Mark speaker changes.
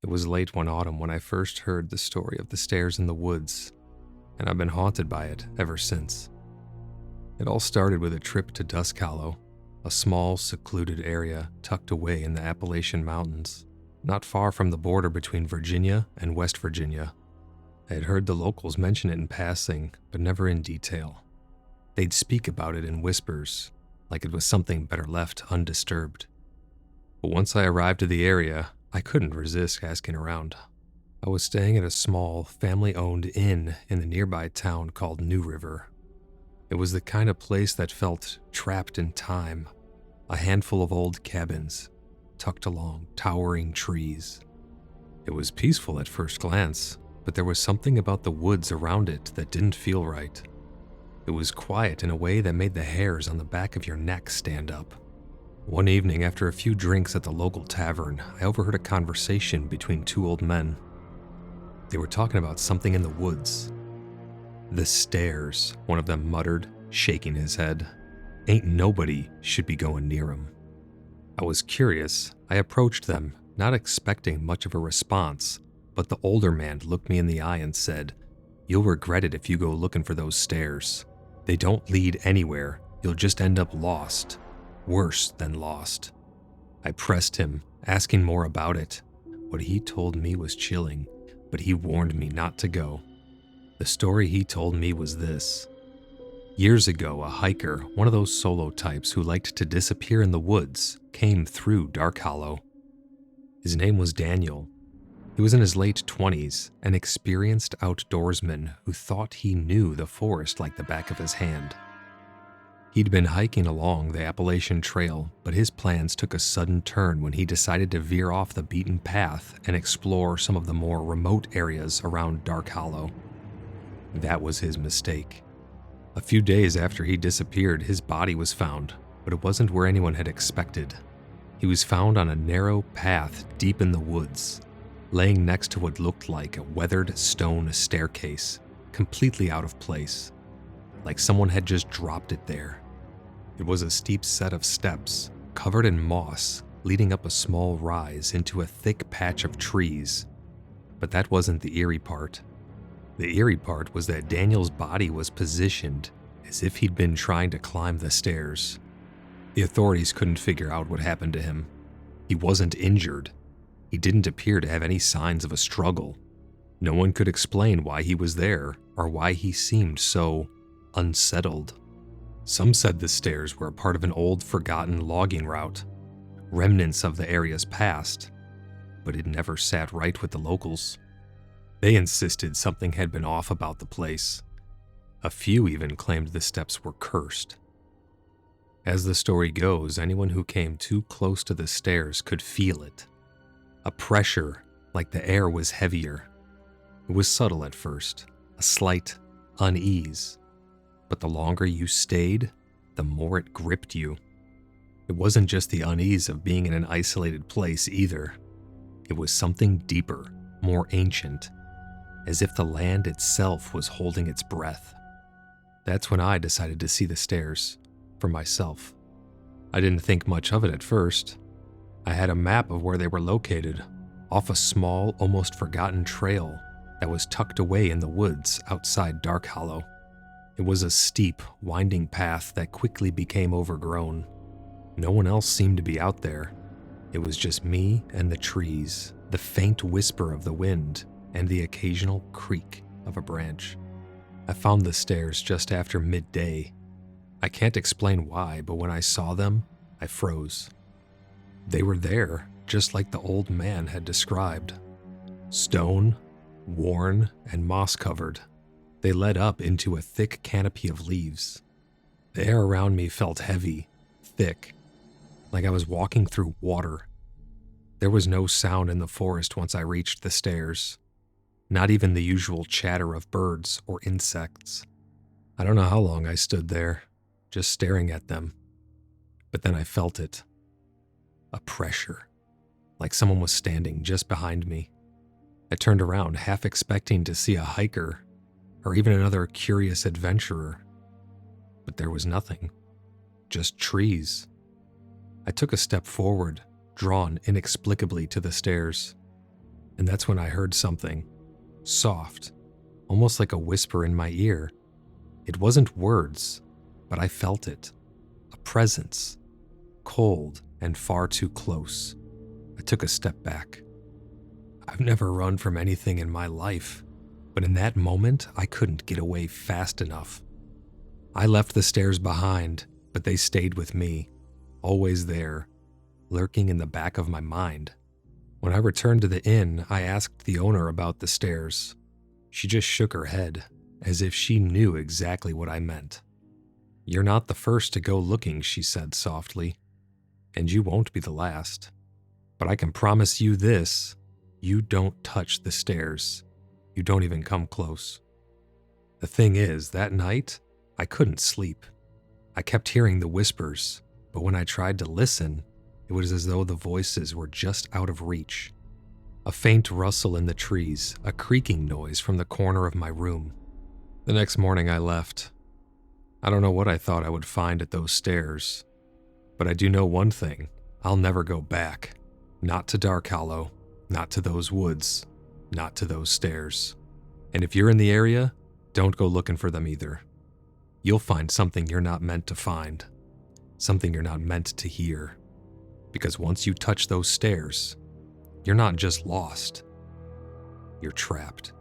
Speaker 1: It was late one autumn when I first heard the story of the stairs in the woods, and I've been haunted by it ever since. It all started with a trip to Dusk Hollow, a small, secluded area tucked away in the Appalachian Mountains, not far from the border between Virginia and West Virginia. I had heard the locals mention it in passing, but never in detail. They'd speak about it in whispers, like it was something better left undisturbed. But once I arrived at the area, I couldn't resist asking around. I was staying at a small, family-owned inn in the nearby town called New River. It was the kind of place that felt trapped in time, a handful of old cabins, tucked along towering trees. It was peaceful at first glance, but there was something about the woods around it that didn't feel right. It was quiet in a way that made the hairs on the back of your neck stand up. One evening, after a few drinks at the local tavern, I overheard a conversation between two old men. They were talking about something in the woods. "The stairs," one of them muttered, shaking his head. "Ain't nobody should be going near 'em." I was curious. I approached them, not expecting much of a response, but the older man looked me in the eye and said, "You'll regret it if you go looking for those stairs. They don't lead anywhere. You'll just end up lost. Worse than lost." I pressed him, asking more about it. What he told me was chilling, but he warned me not to go. The story he told me was this. Years ago, a hiker, one of those solo types who liked to disappear in the woods, came through Dark Hollow. His name was Daniel. He was in his late 20s, an experienced outdoorsman who thought he knew the forest like the back of his hand. He'd been hiking along the Appalachian Trail, but his plans took a sudden turn when he decided to veer off the beaten path and explore some of the more remote areas around Dark Hollow. That was his mistake. A few days after he disappeared, his body was found, but it wasn't where anyone had expected. He was found on a narrow path deep in the woods, laying next to what looked like a weathered stone staircase, completely out of place, like someone had just dropped it there. It was a steep set of steps, covered in moss, leading up a small rise into a thick patch of trees. But that wasn't the eerie part. The eerie part was that Daniel's body was positioned as if he'd been trying to climb the stairs. The authorities couldn't figure out what happened to him. He wasn't injured. He didn't appear to have any signs of a struggle. No one could explain why he was there or why he seemed so unsettled. Some said the stairs were a part of an old, forgotten logging route, remnants of the area's past, but it never sat right with the locals. They insisted something had been off about the place. A few even claimed the steps were cursed. As the story goes, anyone who came too close to the stairs could feel it. A pressure, like the air was heavier. It was subtle at first, a slight unease. But the longer you stayed, the more it gripped you. It wasn't just the unease of being in an isolated place either. It was something deeper, more ancient, as if the land itself was holding its breath. That's when I decided to see the stairs for myself. I didn't think much of it at first. I had a map of where they were located, off a small, almost forgotten trail that was tucked away in the woods outside Dark Hollow. It was a steep, winding path that quickly became overgrown. No one else seemed to be out there. It was just me and the trees, the faint whisper of the wind, and the occasional creak of a branch. I found the stairs just after midday. I can't explain why, but when I saw them, I froze. They were there, just like the old man had described. Stone, worn, and moss-covered. They led up into a thick canopy of leaves. The air around me felt heavy, thick, like I was walking through water. There was no sound in the forest once I reached the stairs, not even the usual chatter of birds or insects. I don't know how long I stood there, just staring at them. But then I felt it. A pressure, like someone was standing just behind me. I turned around, half expecting to see a hiker or even another curious adventurer. But there was nothing, just trees. I took a step forward, drawn inexplicably to the stairs. And that's when I heard something soft, almost like a whisper in my ear. It wasn't words, but I felt it. A presence, cold and far too close. I took a step back. I've never run from anything in my life, but in that moment, I couldn't get away fast enough. I left the stairs behind, but they stayed with me, always there, lurking in the back of my mind. When I returned to the inn, I asked the owner about the stairs. She just shook her head, as if she knew exactly what I meant. "You're not the first to go looking," she said softly, "and you won't be the last. But I can promise you this, you don't touch the stairs. You don't even come close." The thing is, that night, I couldn't sleep. I kept hearing the whispers, but when I tried to listen, it was as though the voices were just out of reach. A faint rustle in the trees, a creaking noise from the corner of my room. The next morning I left. I don't know what I thought I would find at those stairs, but I do know one thing: I'll never go back. Not to Dark Hollow, not to those woods, not to those stairs. And if you're in the area, don't go looking for them either. You'll find something you're not meant to find, something you're not meant to hear. Because once you touch those stairs, you're not just lost, you're trapped.